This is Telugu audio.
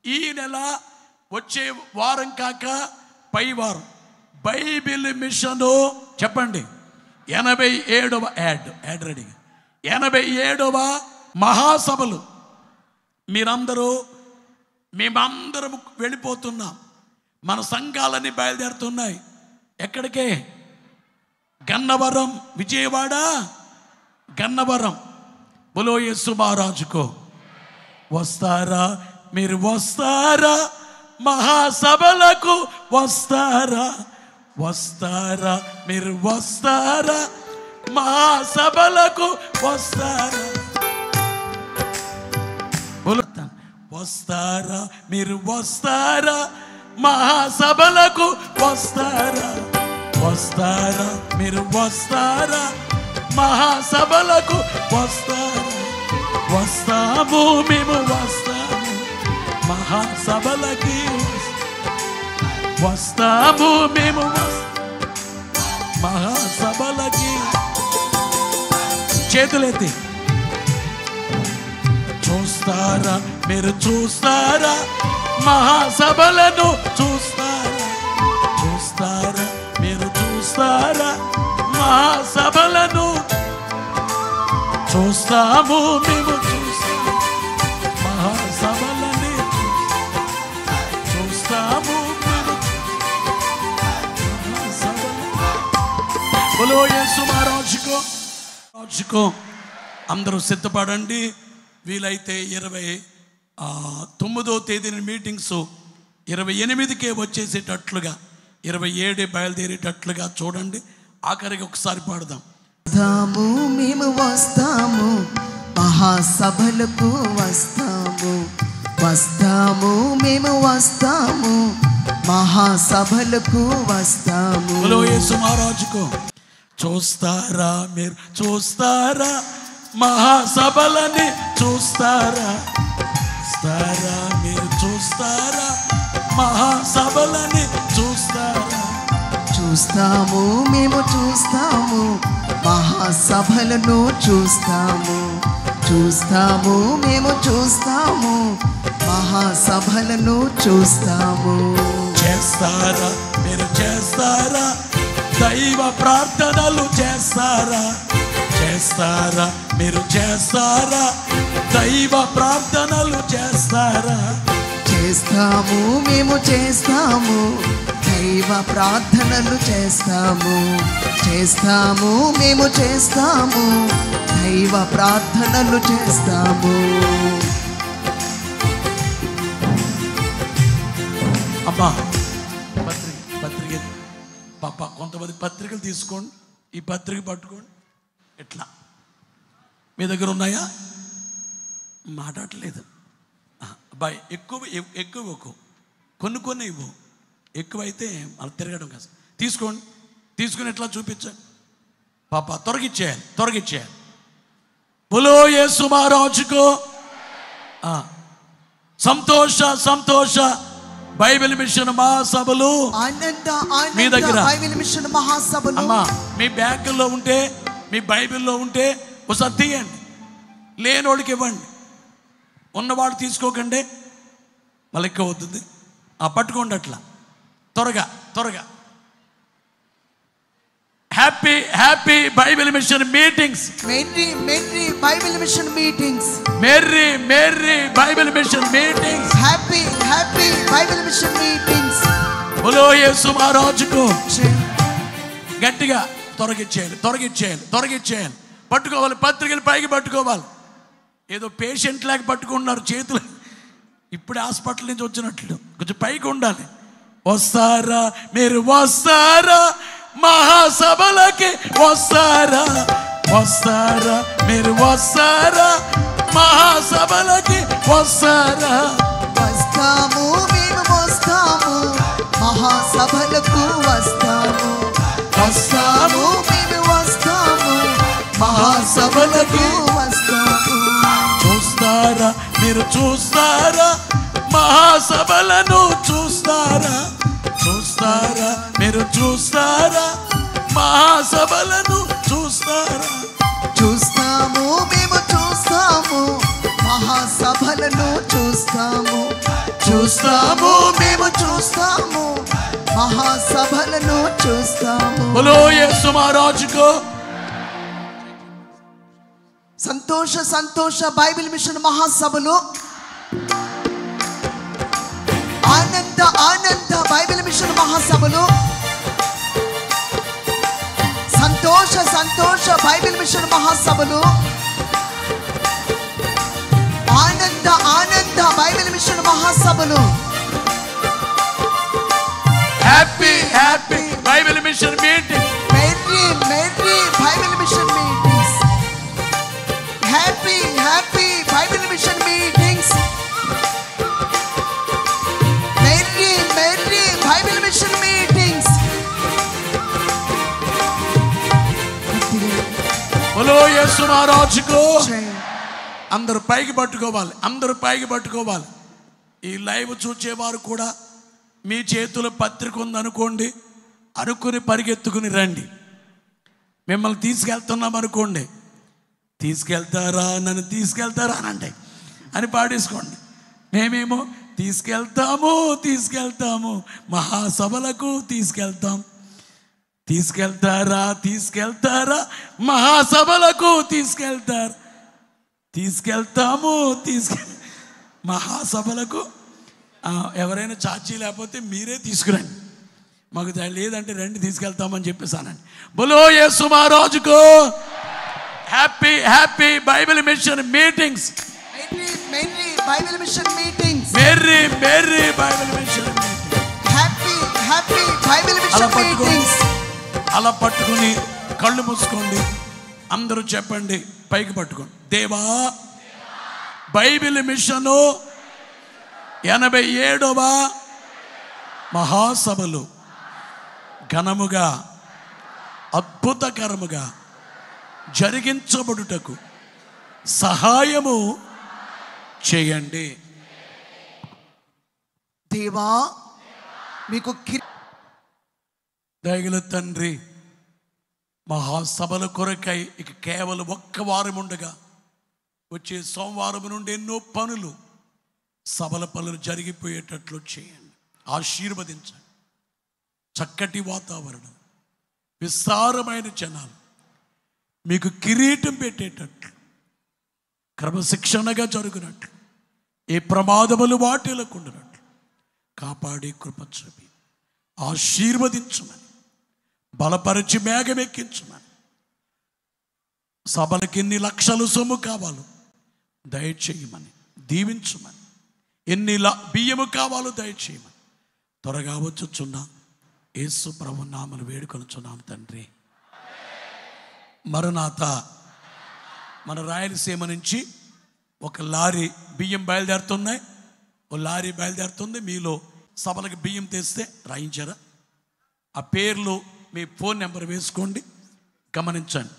ఈ నెల వచ్చే వారం కాక పై వారం బైబిల్ మిషను చెప్పండి 87వ యాడ్ రెడీ 87వ మహాసభలు మేమందరం వెళ్ళిపోతున్నాం. మన సంఘాలన్నీ బయలుదేరుతున్నాయి. ఎక్కడికే? గన్నవరం, విజయవాడ గన్నవరం. బోలో యేసు మహారాజుకో. వస్తారా? మీరు వస్తారా? మహాసభలకు వస్తారా? వస్తారా? మీరు వస్తారా? మహాసభలకు వస్తారా? వస్తారా? మీరు వస్తారా? మహాసభలకు వస్తారా? వస్తారా? మీరు వస్తారా? మహాసభలకు వస్తారా? వస్తాము, మేము వస్తాము మహాసభలకి. వస్తాము, మేము మహాసభలకి. చేతులెత్తి చూస్తారా? మీరు చూస్తారా? మహాసభలను చూస్తారా? చూస్తారా? మీరు చూస్తారా? మహాసభలను చూస్తాము, మేము చూస్తాము మహాసభలని. చూస్తాము, మేము బోలో యేసు మహారాజుకో. అందరూ సిద్ధపడండి. వీలైతే 29వ తేదీన మీటింగ్స్ 28కే వచ్చేసేటట్లుగా 27 బయలుదేరేటట్లుగా చూడండి. ఆఖరికి ఒకసారి పాడదాం. మేము వస్తాము మహాసభలకు వస్తాము. వస్తాము, మేము వస్తాము మహాసభలకు వస్తాము. బోలో యేసు మహారాజుకో. చూస్తారా? మీరు చూస్తారా? మహాసభలని చూస్తారా? చూస్తారా? మీరు చూస్తారా? మహాసభలని చూస్తారా? చూస్తాము, మేము చూస్తాము మహాసభలను చూస్తాము. చూస్తాము, మేము చూస్తాము మహాసభలను చూస్తాము. చేస్తారా? మీరు చేస్తారా? దైవ ప్రార్థనలు చేస్తారా? చేస్తారా? మీరు చేస్తారా? దైవ ప్రార్థనలు చేస్తారా? చేస్తాము, మేము చేస్తాము దైవ ప్రార్థనలు చేస్తాము. చేస్తాము, మేము చేస్తాము దైవ ప్రార్థనలు చేస్తాము. అమ్మా పత్రిక పాప కొంతమంది పత్రికలు తీసుకోండి. ఈ పత్రిక పట్టుకోండి. ఎట్లా మీ దగ్గర ఉన్నాయా? మాట్లాడలేదు అబ్బాయి. ఎక్కువ కొన్ని ఇవ్వు. ఎక్కువైతే అలా తిరగడం కాదు. తీసుకోండి. తీసుకుని ఎట్లా చూపించండి పాప. త్వరగిచ్చేయాలి. బోలో యేసు మహారాజుకో. సంతోష బైబిల్ మిషన్ మహాసభలు మీ దగ్గర. అమ్మా మీ బ్యాగుల్లో ఉంటే, మీ బైబిల్లో ఉంటే ఒకసారి తీయండి. లేనోడికి ఇవ్వండి. ఉన్నవాడు తీసుకోకండి, మళ్ళీ ఎక్కువ అవుతుంది. పట్టుకోండి అట్లా త్వరగా. Happy Bible mission meetings. Merry Bible mission meetings. Merry Bible mission meetings. Happy Bible mission meetings. బోలో యేసు మహారాజుకో. గట్టిగా త్వరగిచ్చేయాలి. పట్టుకోవాలి. పత్రికలు పైకి పట్టుకోవాలి. ఏదో పేషెంట్ లాగా పట్టుకుంటున్నారు చేతులు. ఇప్పుడే హాస్పిటల్ నుంచి వచ్చినట్లు కొంచెం పైకి ఉండాలి. వస్తారా? మీరు వస్తారా? మహాసభలకి వస్తారా? వస్తారా? మీరు వస్తారా? మహాసభలకి వస్తారా? వస్తాము, మేము వస్తాము మహాసభలకు వస్తాము. వస్తాము, మేము వస్తాము మహాసభలకు వస్తాము. చూస్తారా? మీరు చూస్తారా? మహాసభలను చూస్తారా? చూస్తారా? మీరు చూస్తారా? మహాసభలను చూస్తారా? చూస్తాము, మేము చూస్తాము మహాసభలను చూస్తాము. చూస్తాము మేము చూస్తాము మహాసభలను చూస్తాము. బోలో యేసు మహారాజుకు. సంతోష సంతోష బైబిల్ మిషన్ మహాసభలు, ఆనంద ఆనంద బైబిల్ మిషన్ మహాసభలు, సంతోష సంతోష బైబిల్ మిషన్ మహాసభలు, ఆనంద ఆనంద బైబిల్ మిషన్ మహాసభలు, happy happy Bible mission meeting, merry merry Bible mission meetings, happy happy Bible mission meetings, merry merry Bible mission meetings. బోలో యేసు మహారాజుకు. అందరూ పైకి పట్టుకోవాలి, అందరూ పైకి పట్టుకోవాలి. ఈ లైవ్ చూచేవారు కూడా మీ చేతుల పత్రిక ఉందనుకోండి, అనుకుని పరిగెత్తుకుని రండి. మిమ్మల్ని తీసుకెళ్తున్నాం అనుకోండి, తీసుకెళ్తారా నన్ను తీసుకెళ్తారా అనండి అని పాడేసుకోండి. మేమేమో తీసుకెళ్తాము తీసుకెళ్తాము మహాసభలకు తీసుకెళ్తాం. తీసుకెళ్తారా తీసుకెళ్తారా మహాసభలకు తీసుకెళ్తారు. తీసుకెళ్తాము మహాసభలకు. ఎవరైనా చాచీ లేకపోతే మీరే తీసుకురండి, మాకు లేదంటే రండి తీసుకెళ్తామని చెప్పేసానండి. బోలో యేసు మహారాజుకు. Happy happy Bible mission meetings, merry Bible mission meetings, merry merry Bible mission meetings, happy happy Bible mission meetings. అలా పట్టుకుని కళ్ళు మూసుకోండి, అందరూ చెప్పండి, పైకి పట్టుకోండి. దేవా, బైబిల్ మిషను 87వ మహాసభలు ఘనముగా అద్భుతకరముగా జరిగించబడుటకు సహాయము చేయండి. దేవా, మీకు దయగల తండ్రి, మహాసభల కొరకై ఇక కేవలం ఒక్క వారం ఉండగా వచ్చే సోమవారం నుండి ఎన్నో పనులు, సభల పనులు జరిగిపోయేటట్లు చేయండి, ఆశీర్వదించండి. చక్కటి వాతావరణం, విస్తారమైన జనాలు మీకు కిరీటం పెట్టేటట్లు, క్రమశిక్షణగా జరుగునట్లు, ఏ ప్రమాదములు వాటిల్లకుండానట్లు కాపాడి కృప చూపి ఆశీర్వదించమని, బలపరిచి మేఘమెక్కించమని. సభలకి ఎన్ని లక్షలు సొమ్ము కావాలో దయచేయమని, దీవించమని. ఎన్ని బియ్యము కావాలో దయచేయమని త్వరగా వచ్చుచున్నా యేసు ప్రభు నామమున వేడుకొనుచున్నాం తండ్రి. మరణాత. మన రాయలసీమ నుంచి ఒక లారీ బియ్యం బయలుదేరుతున్నాయి, ఓ లారీ బయలుదేరుతుంది. మీలో సభలకు బియ్యం తెస్తే రాయించారా? ఆ పేర్లు, మీ ఫోన్ నెంబర్ వేసుకోండి, గమనించండి.